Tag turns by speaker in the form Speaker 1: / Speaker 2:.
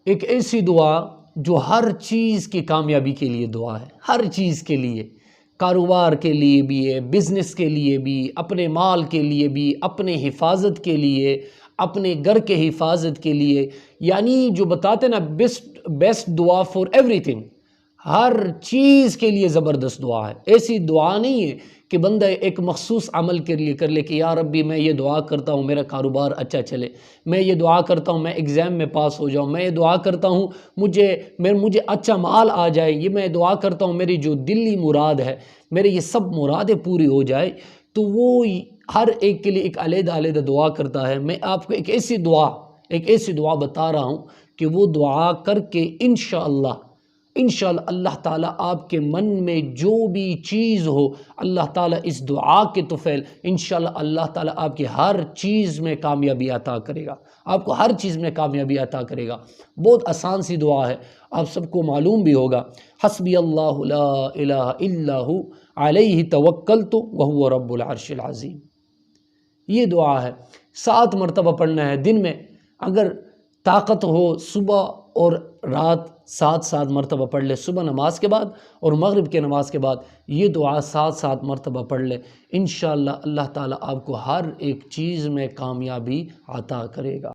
Speaker 1: ایک ایسی دعا جو ہر چیز کی کامیابی کے لیے دعا ہے، ہر چیز کے لیے، کاروبار کے لیے بھی ہے، بزنس کے لیے بھی، اپنے مال کے لیے بھی، اپنے حفاظت کے لیے، اپنے گھر کے حفاظت کے لیے، یعنی جو بتاتے نا بیسٹ دعا فار ایوری تھنگ، ہر چیز کے لیے زبردست دعا ہے۔ ایسی دعا نہیں ہے کہ بندہ ایک مخصوص عمل کے لیے کر لے کہ یا ربی میں یہ دعا کرتا ہوں میرا کاروبار اچھا چلے، میں یہ دعا کرتا ہوں میں ایگزام میں پاس ہو جاؤں، میں یہ دعا کرتا ہوں مجھے اچھا مال آ جائے، یہ میں دعا کرتا ہوں میری جو دلی مراد ہے، میرے یہ سب مرادیں پوری ہو جائے۔ تو وہ ہر ایک کے لیے ایک علیحدہ علیحدہ دعا کرتا ہے۔ میں آپ کو ایک ایسی دعا بتا رہا ہوں کہ وہ دعا کر کے انشاءاللہ اللہ تعالیٰ آپ کے من میں جو بھی چیز ہو، اللہ تعالیٰ اس دعا کے طفیل انشاءاللہ اللہ تعالیٰ آپ کی ہر چیز میں کامیابی عطا کرے گا، آپ کو ہر چیز میں کامیابی عطا کرے گا۔ بہت آسان سی دعا ہے، آپ سب کو معلوم بھی ہوگا۔ حسبی اللہ لا الہ الا ہو علیہ توکلت وہو رب العرش العظیم، یہ دعا ہے 7 مرتبہ پڑھنا ہے دن میں، اگر طاقت ہو صبح اور رات 7 مرتبہ پڑھ لے، صبح نماز کے بعد اور مغرب کے نماز کے بعد یہ دعا 7 مرتبہ پڑھ لے، انشاءاللہ اللہ تعالیٰ آپ کو ہر ایک چیز میں کامیابی عطا کرے گا۔